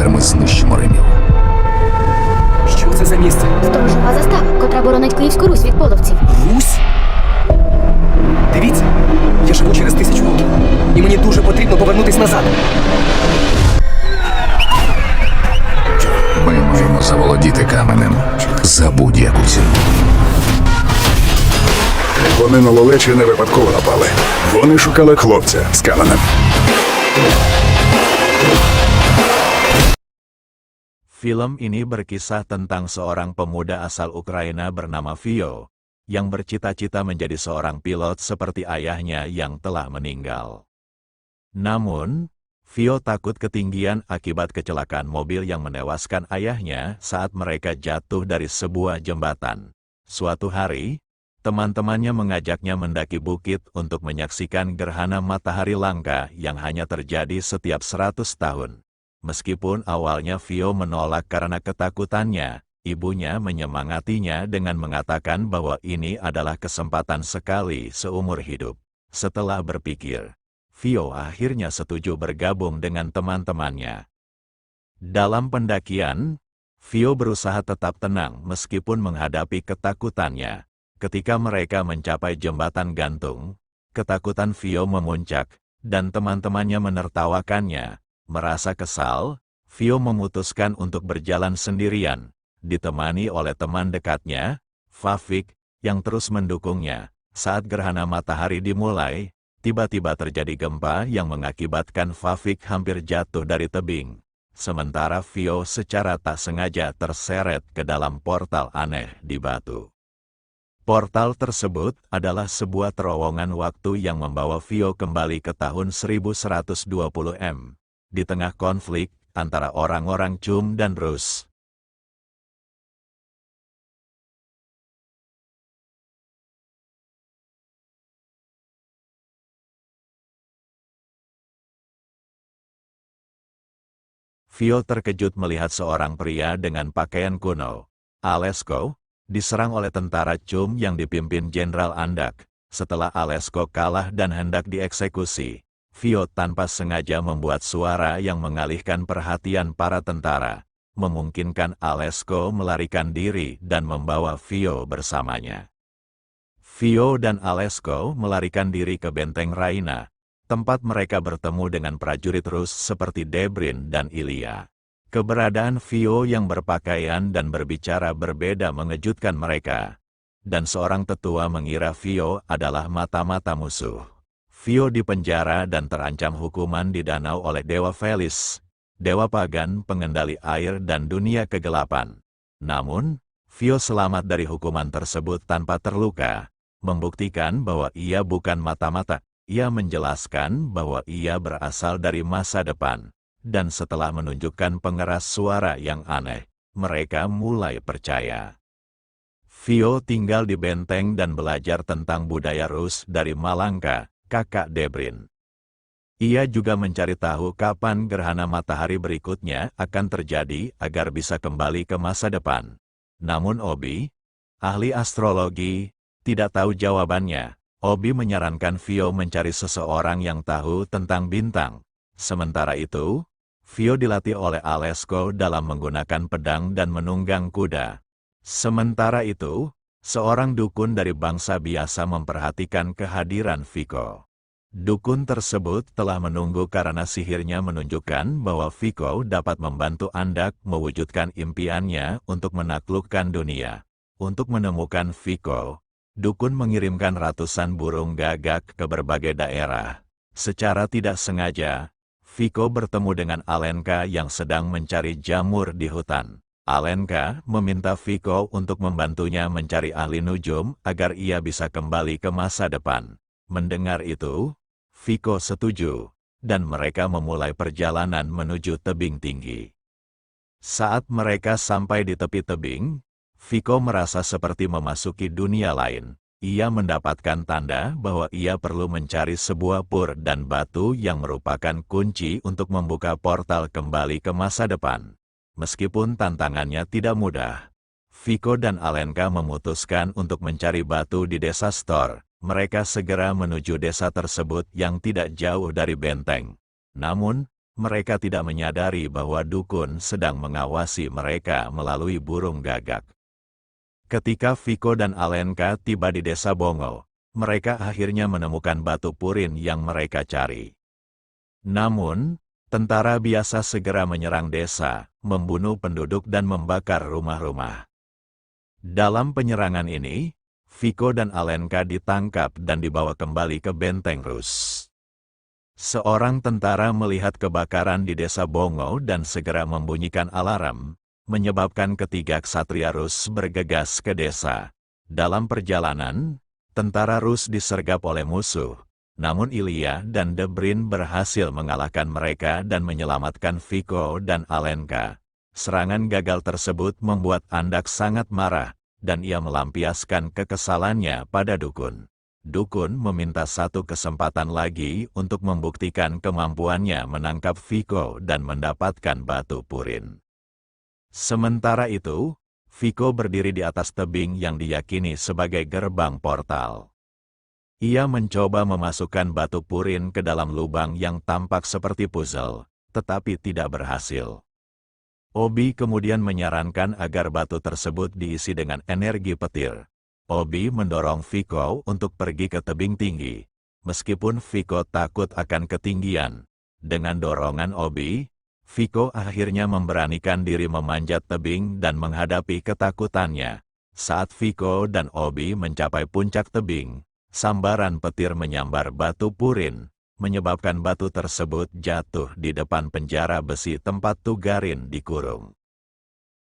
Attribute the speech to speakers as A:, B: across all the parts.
A: ферми знищимо Римів.
B: Що це за місце?
C: Сторожова застава, котра боронить Київську Русь від половців.
B: Русь? Дивіться, я живу через 1000 років. І мені дуже потрібно повернутись назад.
A: Ми маємо заволодіти каменем за будь-яку ціну.
D: Вони на Лолечі не випадково напали. Вони шукали хлопця з каменем.
E: Film ini berkisah tentang seorang pemuda asal Ukraina bernama Vio, yang bercita-cita menjadi seorang pilot seperti ayahnya yang telah meninggal. Namun, Vio takut ketinggian akibat kecelakaan mobil yang menewaskan ayahnya saat mereka jatuh dari sebuah jembatan. Suatu hari, teman-temannya mengajaknya mendaki bukit untuk menyaksikan gerhana matahari langka yang hanya terjadi setiap 100 tahun. Meskipun awalnya Vio menolak karena ketakutannya, ibunya menyemangatinya dengan mengatakan bahwa ini adalah kesempatan sekali seumur hidup. Setelah berpikir, Vio akhirnya setuju bergabung dengan teman-temannya. Dalam pendakian, Vio berusaha tetap tenang meskipun menghadapi ketakutannya. Ketika mereka mencapai jembatan gantung, ketakutan Vio memuncak, dan teman-temannya menertawakannya. Merasa kesal, Vio memutuskan untuk berjalan sendirian, ditemani oleh teman dekatnya, Favik, yang terus mendukungnya. Saat gerhana matahari dimulai, tiba-tiba terjadi gempa yang mengakibatkan Favik hampir jatuh dari tebing. Sementara Vio secara tak sengaja terseret ke dalam portal aneh di batu. Portal tersebut adalah sebuah terowongan waktu yang membawa Vio kembali ke tahun 1120 M. Di tengah konflik antara orang-orang Chum dan Rus. Vio terkejut melihat seorang pria dengan pakaian kuno, Alesko, diserang oleh tentara Chum yang dipimpin Jenderal Andak. Setelah Alesko kalah dan hendak dieksekusi, Vio tanpa sengaja membuat suara yang mengalihkan perhatian para tentara, memungkinkan Alesko melarikan diri dan membawa Vio bersamanya. Vio dan Alesko melarikan diri ke benteng Raina, tempat mereka bertemu dengan prajurit Rus seperti Debrin dan Ilya. Keberadaan Vio yang berpakaian dan berbicara berbeda mengejutkan mereka, dan seorang tetua mengira Vio adalah mata-mata musuh. Vio dipenjara dan terancam hukuman di danau oleh Dewa Felis, dewa pagan pengendali air dan dunia kegelapan. Namun, Vio selamat dari hukuman tersebut tanpa terluka, membuktikan bahwa ia bukan mata-mata. Ia menjelaskan bahwa ia berasal dari masa depan, dan setelah menunjukkan pengeras suara yang aneh, mereka mulai percaya. Vio tinggal di benteng dan belajar tentang budaya Rus dari Malangka, kakak Debrin. Ia juga mencari tahu kapan gerhana matahari berikutnya akan terjadi agar bisa kembali ke masa depan. Namun Obi, ahli astrologi, tidak tahu jawabannya. Obi menyarankan Vio mencari seseorang yang tahu tentang bintang. Sementara itu, Vio dilatih oleh Alesko dalam menggunakan pedang dan menunggang kuda. Sementara itu, seorang dukun dari bangsa biasa memperhatikan kehadiran Viko. Dukun tersebut telah menunggu karena sihirnya menunjukkan bahwa Viko dapat membantu Andak mewujudkan impiannya untuk menaklukkan dunia. Untuk menemukan Viko, dukun mengirimkan ratusan burung gagak ke berbagai daerah. Secara tidak sengaja, Viko bertemu dengan Alenka yang sedang mencari jamur di hutan. Alenka meminta Viko untuk membantunya mencari ahli nujum agar ia bisa kembali ke masa depan. Mendengar itu, Viko setuju, dan mereka memulai perjalanan menuju tebing tinggi. Saat mereka sampai di tepi tebing, Viko merasa seperti memasuki dunia lain. Ia mendapatkan tanda bahwa ia perlu mencari sebuah pur dan batu yang merupakan kunci untuk membuka portal kembali ke masa depan. Meskipun tantangannya tidak mudah, Viko dan Alenka memutuskan untuk mencari batu di desa Stor. Mereka segera menuju desa tersebut yang tidak jauh dari benteng. Namun, mereka tidak menyadari bahwa dukun sedang mengawasi mereka melalui burung gagak. Ketika Viko dan Alenka tiba di desa Bongo, mereka akhirnya menemukan batu purin yang mereka cari. Namun, tentara biasa segera menyerang desa, membunuh penduduk dan membakar rumah-rumah. Dalam penyerangan ini, Viko dan Alenka ditangkap dan dibawa kembali ke benteng Rus. Seorang tentara melihat kebakaran di desa Bongo dan segera membunyikan alarm, menyebabkan ketiga ksatria Rus bergegas ke desa. Dalam perjalanan, tentara Rus disergap oleh musuh, namun Ilya dan Debrin berhasil mengalahkan mereka dan menyelamatkan Viko dan Alenka. Serangan gagal tersebut membuat Andak sangat marah, dan ia melampiaskan kekesalannya pada dukun. Dukun meminta satu kesempatan lagi untuk membuktikan kemampuannya menangkap Viko dan mendapatkan batu purin. Sementara itu, Viko berdiri di atas tebing yang diyakini sebagai gerbang portal. Ia mencoba memasukkan batu purin ke dalam lubang yang tampak seperti puzzle, tetapi tidak berhasil. Obi kemudian menyarankan agar batu tersebut diisi dengan energi petir. Obi mendorong Viko untuk pergi ke tebing tinggi, meskipun Viko takut akan ketinggian. Dengan dorongan Obi, Viko akhirnya memberanikan diri memanjat tebing dan menghadapi ketakutannya. Saat Viko dan Obi mencapai puncak tebing, sambaran petir menyambar batu purin, menyebabkan batu tersebut jatuh di depan penjara besi tempat Tugarin dikurung.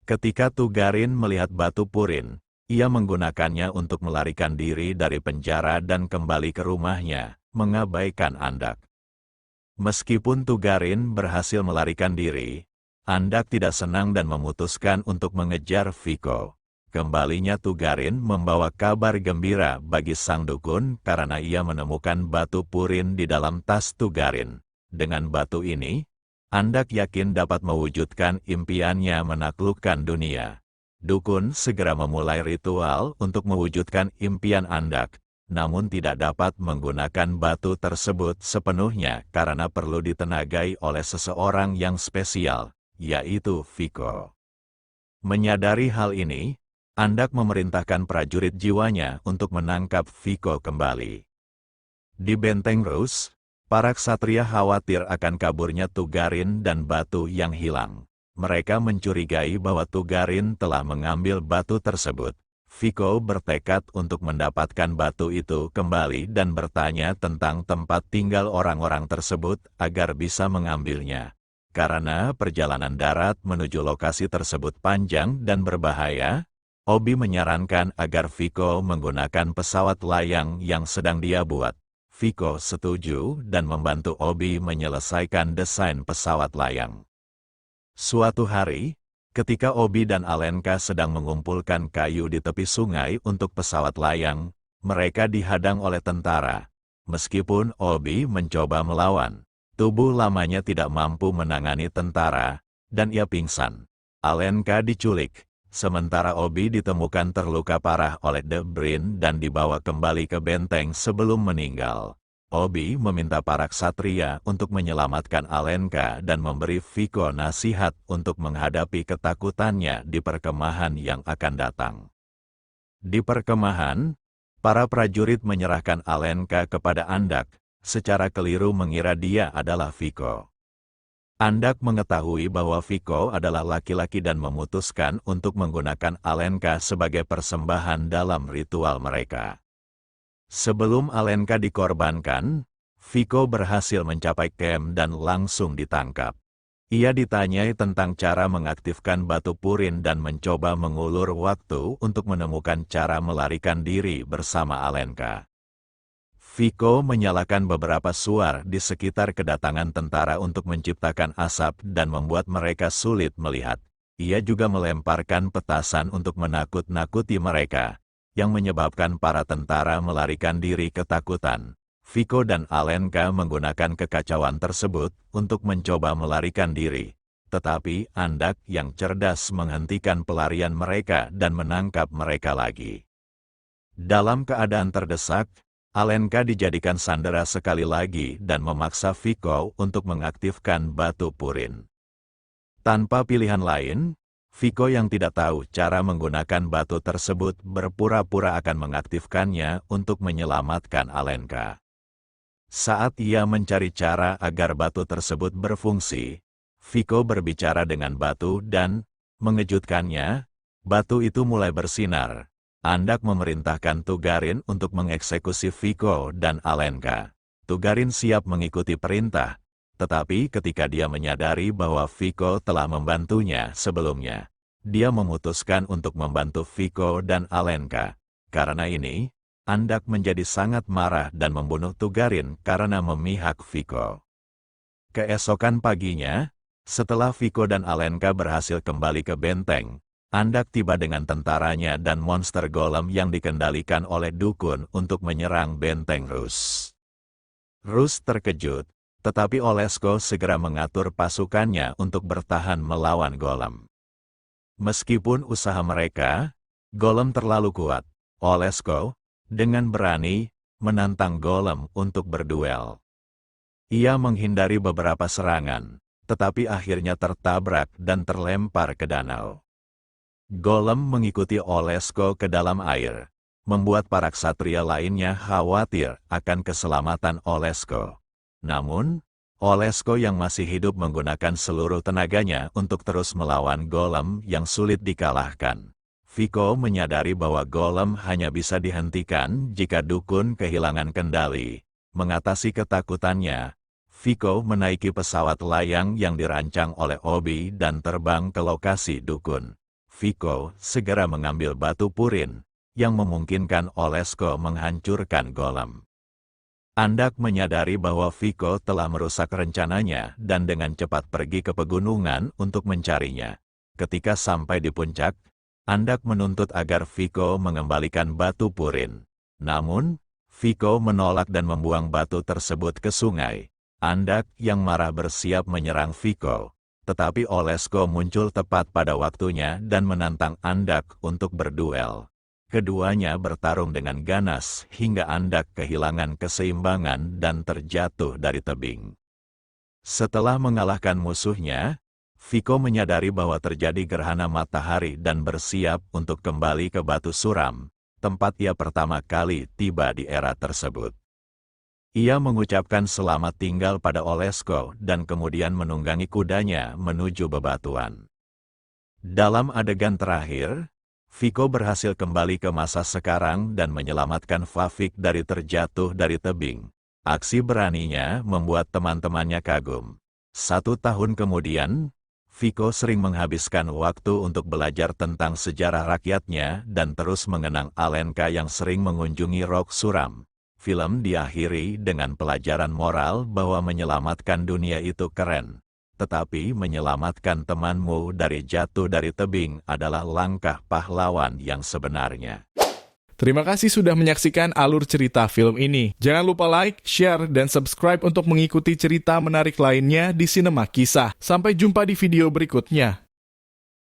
E: Ketika Tugarin melihat batu purin, ia menggunakannya untuk melarikan diri dari penjara dan kembali ke rumahnya, mengabaikan Andak. Meskipun Tugarin berhasil melarikan diri, Andak tidak senang dan memutuskan untuk mengejar Viko. Kembalinya Tugarin membawa kabar gembira bagi sang dukun karena ia menemukan batu purin di dalam tas Tugarin. Dengan batu ini, Andak yakin dapat mewujudkan impiannya menaklukkan dunia. Dukun segera memulai ritual untuk mewujudkan impian Andak, namun tidak dapat menggunakan batu tersebut sepenuhnya karena perlu ditenagai oleh seseorang yang spesial, yaitu Viko. Menyadari hal ini, Andak memerintahkan prajurit jiwanya untuk menangkap Viko kembali. Di benteng Rus, para ksatria khawatir akan kaburnya Tugarin dan batu yang hilang. Mereka mencurigai bahwa Tugarin telah mengambil batu tersebut. Viko bertekad untuk mendapatkan batu itu kembali dan bertanya tentang tempat tinggal orang-orang tersebut agar bisa mengambilnya. Karena perjalanan darat menuju lokasi tersebut panjang dan berbahaya, Obi menyarankan agar Viko menggunakan pesawat layang yang sedang dia buat. Viko setuju dan membantu Obi menyelesaikan desain pesawat layang. Suatu hari, ketika Obi dan Alenka sedang mengumpulkan kayu di tepi sungai untuk pesawat layang, mereka dihadang oleh tentara. Meskipun Obi mencoba melawan, tubuh lamanya tidak mampu menangani tentara, dan ia pingsan. Alenka diculik, sementara Obi ditemukan terluka parah oleh Debrin dan dibawa kembali ke benteng sebelum meninggal. Obi meminta para ksatria untuk menyelamatkan Alenka dan memberi Viko nasihat untuk menghadapi ketakutannya di perkemahan yang akan datang. Di perkemahan, para prajurit menyerahkan Alenka kepada Andak, secara keliru mengira dia adalah Viko. Andak mengetahui bahwa Viko adalah laki-laki dan memutuskan untuk menggunakan Alenka sebagai persembahan dalam ritual mereka. Sebelum Alenka dikorbankan, Viko berhasil mencapai camp dan langsung ditangkap. Ia ditanyai tentang cara mengaktifkan batu purin dan mencoba mengulur waktu untuk menemukan cara melarikan diri bersama Alenka. Viko menyalakan beberapa suar di sekitar kedatangan tentara untuk menciptakan asap dan membuat mereka sulit melihat. Ia juga melemparkan petasan untuk menakut-nakuti mereka, yang menyebabkan para tentara melarikan diri ketakutan. Viko dan Alenka menggunakan kekacauan tersebut untuk mencoba melarikan diri. Tetapi Andak yang cerdas menghentikan pelarian mereka dan menangkap mereka lagi. Dalam keadaan terdesak, Alenka dijadikan sandera sekali lagi dan memaksa Viko untuk mengaktifkan batu purin. Tanpa pilihan lain, Viko yang tidak tahu cara menggunakan batu tersebut berpura-pura akan mengaktifkannya untuk menyelamatkan Alenka. Saat ia mencari cara agar batu tersebut berfungsi, Viko berbicara dengan batu dan, mengejutkannya, batu itu mulai bersinar. Andak memerintahkan Tugarin untuk mengeksekusi Viko dan Alenka. Tugarin siap mengikuti perintah, tetapi ketika dia menyadari bahwa Viko telah membantunya sebelumnya, dia memutuskan untuk membantu Viko dan Alenka. Karena ini, Andak menjadi sangat marah dan membunuh Tugarin karena memihak Viko. Keesokan paginya, setelah Viko dan Alenka berhasil kembali ke benteng, Andak tiba dengan tentaranya dan monster golem yang dikendalikan oleh dukun untuk menyerang benteng Rus. Rus terkejut, tetapi Olesko segera mengatur pasukannya untuk bertahan melawan golem. Meskipun usaha mereka, golem terlalu kuat, Olesko, dengan berani, menantang golem untuk berduel. Ia menghindari beberapa serangan, tetapi akhirnya tertabrak dan terlempar ke danau. Golem mengikuti Olesko ke dalam air, membuat para ksatria lainnya khawatir akan keselamatan Olesko. Namun, Olesko yang masih hidup menggunakan seluruh tenaganya untuk terus melawan golem yang sulit dikalahkan. Viko menyadari bahwa golem hanya bisa dihentikan jika dukun kehilangan kendali. Mengatasi ketakutannya, Viko menaiki pesawat layang yang dirancang oleh Obi dan terbang ke lokasi dukun. Viko segera mengambil batu purin, yang memungkinkan Olesko menghancurkan golem. Andak menyadari bahwa Viko telah merusak rencananya dan dengan cepat pergi ke pegunungan untuk mencarinya. Ketika sampai di puncak, Andak menuntut agar Viko mengembalikan batu purin. Namun, Viko menolak dan membuang batu tersebut ke sungai. Andak yang marah bersiap menyerang Viko, tetapi Olesko muncul tepat pada waktunya dan menantang Andak untuk berduel. Keduanya bertarung dengan ganas hingga Andak kehilangan keseimbangan dan terjatuh dari tebing. Setelah mengalahkan musuhnya, Viko menyadari bahwa terjadi gerhana matahari dan bersiap untuk kembali ke Batu Suram, tempat ia pertama kali tiba di era tersebut. Ia mengucapkan selamat tinggal pada Olesko dan kemudian menunggangi kudanya menuju bebatuan. Dalam adegan terakhir, Viko berhasil kembali ke masa sekarang dan menyelamatkan Fafik dari terjatuh dari tebing. Aksi beraninya membuat teman-temannya kagum. 1 tahun kemudian, Viko sering menghabiskan waktu untuk belajar tentang sejarah rakyatnya dan terus mengenang Alenka yang sering mengunjungi Rok Suram. Film diakhiri dengan pelajaran moral bahwa menyelamatkan dunia itu keren. Tetapi menyelamatkan temanmu dari jatuh dari tebing adalah langkah pahlawan yang sebenarnya.
F: Terima kasih sudah menyaksikan alur cerita film ini. Jangan lupa like, share, dan subscribe untuk mengikuti cerita menarik lainnya di Sinema Kisah. Sampai jumpa di video berikutnya.